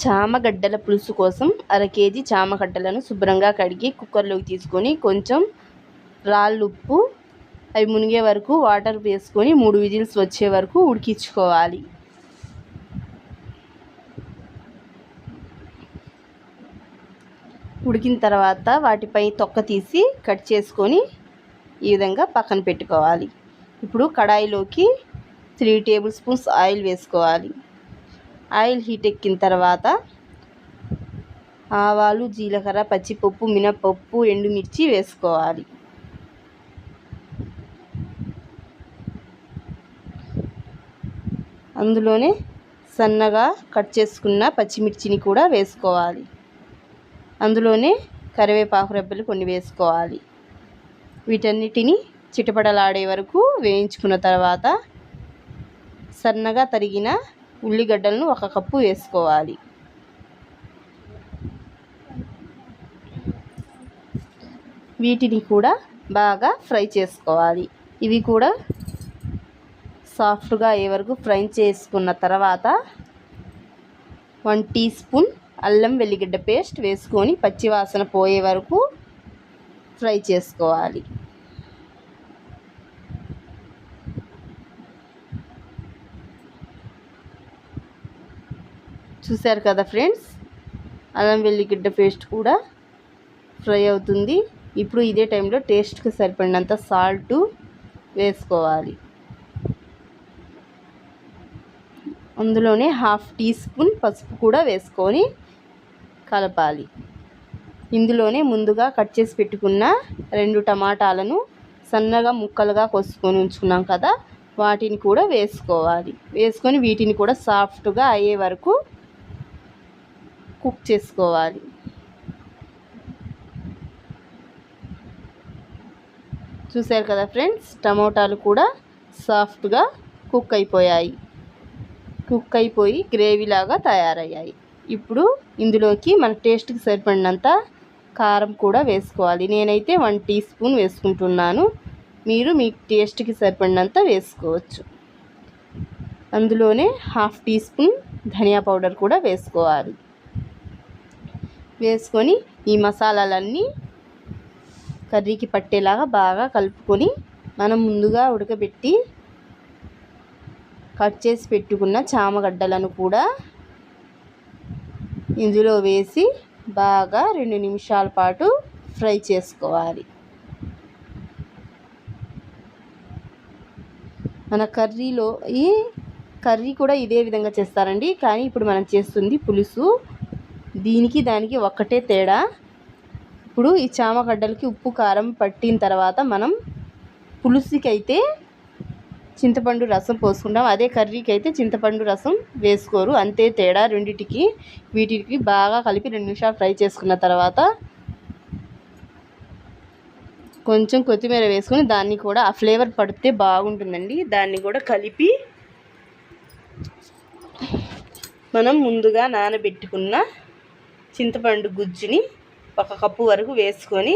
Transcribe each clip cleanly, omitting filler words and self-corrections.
చామగడ్డల పులుసు కోసం అర కేజీ చామగడ్డలను శుభ్రంగా కడిగి కుక్కర్లోకి తీసుకొని కొంచెం రాళ్ళుప్పు అవి మునిగే వరకు వాటర్ వేసుకొని 3 విజిల్స్ వచ్చే వరకు ఉడికించుకోవాలి. ఉడికిన తర్వాత వాటిపై తొక్క తీసి కట్ చేసుకొని ఈ విధంగా పక్కన పెట్టుకోవాలి. ఇప్పుడు కడాయిలోకి 3 టేబుల్ స్పూన్స్ ఆయిల్ వేసుకోవాలి. ఆయిల్ హీట్ ఎక్కిన తర్వాత ఆవాలు, జీలకర్ర, పచ్చిపప్పు, మినపప్పు, ఎండుమిర్చి వేసుకోవాలి. అందులోనే సన్నగా కట్ చేసుకున్న పచ్చిమిర్చిని కూడా వేసుకోవాలి. అందులోనే కరివేపాకు రెబ్బలు కొన్ని వేసుకోవాలి. వీటన్నిటిని చిటపటలాడే వరకు వేయించుకున్న తర్వాత సన్నగా తరిగిన ఉల్లిగడ్డలను 1 కప్పు వేసుకోవాలి. వీటిని కూడా బాగా ఫ్రై చేసుకోవాలి. ఇవి కూడా సాఫ్ట్గా అయ్యే వరకు ఫ్రై చేసుకున్న తర్వాత 1 టీ స్పూన్ అల్లం వెల్లిగడ్డ పేస్ట్ వేసుకొని పచ్చివాసన పోయే వరకు ఫ్రై చేసుకోవాలి. చూశారు కదా ఫ్రెండ్స్, అల్లం వెల్లిగడ్డ పేస్ట్ కూడా ఫ్రై అవుతుంది. ఇప్పుడు ఇదే టైంలో టేస్ట్కి సరిపడినంత సాల్ట్ వేసుకోవాలి. అందులోనే 1/2 టీ స్పూన్ పసుపు కూడా వేసుకొని కలపాలి. ఇందులోనే ముందుగా కట్ చేసి పెట్టుకున్న 2 టమాటాలను సన్నగా ముక్కలుగా కోసుకొని ఉంచుకున్నాం కదా, వాటిని కూడా వేసుకోవాలి. వేసుకొని వీటిని కూడా సాఫ్ట్గా అయ్యే వరకు కుక్ చేసుకోవాలి. చూశారు కదా ఫ్రెండ్స్, టమోటాలు కూడా సాఫ్ట్గా కుక్ అయిపోయి గ్రేవీలాగా తయారయ్యాయి. ఇప్పుడు ఇందులోకి మన టేస్ట్కి సరిపడినంత కారం కూడా వేసుకోవాలి. నేనైతే 1 టీ స్పూన్ వేసుకుంటున్నాను. మీరు మీ టేస్ట్కి సరిపడినంత వేసుకోవచ్చు. అందులోనే 1/2 టీ స్పూన్ ధనియా పౌడర్ కూడా వేసుకోవాలి. వేసుకొని ఈ మసాలాలన్నీ కర్రీకి పట్టేలాగా బాగా కలుపుకొని మనం ముందుగా ఉడకబెట్టి కట్ చేసి పెట్టుకున్న చామగడ్డలను కూడా ఇందులో వేసి బాగా 2 నిమిషాల పాటు ఫ్రై చేసుకోవాలి. మన ఈ కర్రీ కూడా ఇదే విధంగా చేస్తారండి, కానీ ఇప్పుడు మనం చేస్తుంది పులుసు. దీనికి దానికి ఒక్కటే తేడా. ఇప్పుడు ఈ చామగడ్డలకి ఉప్పు కారం పట్టిన తర్వాత మనం పులుసుకి అయితే చింతపండు రసం పోసుకుంటాం, అదే కర్రీకి అయితే చింతపండు రసం వేసుకోరు. అంతే తేడా రెండిటికి. వీటికి బాగా కలిపి 2 నిమిషాలు ఫ్రై చేసుకున్న తర్వాత కొంచెం కొత్తిమీర వేసుకొని దాన్ని కూడా ఆ ఫ్లేవర్ పడితే బాగుంటుందండి. దాన్ని కూడా కలిపి మనం ముందుగా నానబెట్టుకున్న చింతపండు గుజ్జుని 1 కప్పు వరకు వేసుకొని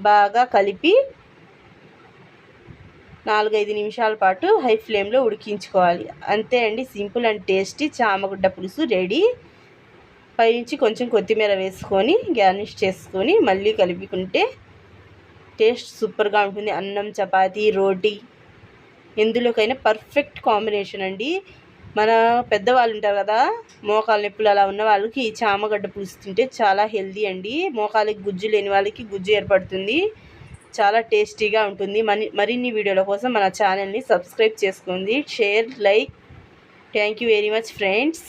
బాగా కలిపి 4-5 నిమిషాల పాటు హై ఫ్లేమ్లో ఉడికించుకోవాలి. అంతే అండి, సింపుల్ అండ్ టేస్టీ చామగడ్డ పులుసు రెడీ. పైనుంచి కొంచెం కొత్తిమీర వేసుకొని గార్నిష్ చేసుకొని మళ్ళీ కలుపుకుంటే టేస్ట్ సూపర్గా ఉంటుంది. అన్నం, చపాతీ, రోటీ ఎందులోకైనా పర్ఫెక్ట్ కాంబినేషన్ అండి. మన పెద్దవాళ్ళు ఉంటారు కదా, మోకాల నొప్పులు అలా ఉన్న వాళ్ళకి ఈ చామగడ్డ పులుసు తింటే చాలా హెల్దీ అండి. మోకాలకి గుజ్జు లేని వాళ్ళకి గుజ్జు ఏర్పడుతుంది. చాలా టేస్టీగా ఉంటుంది. మరిన్ని వీడియోల కోసం మన ఛానల్ని సబ్స్క్రైబ్ చేసుకోండి. Share, like. Thank you very much friends.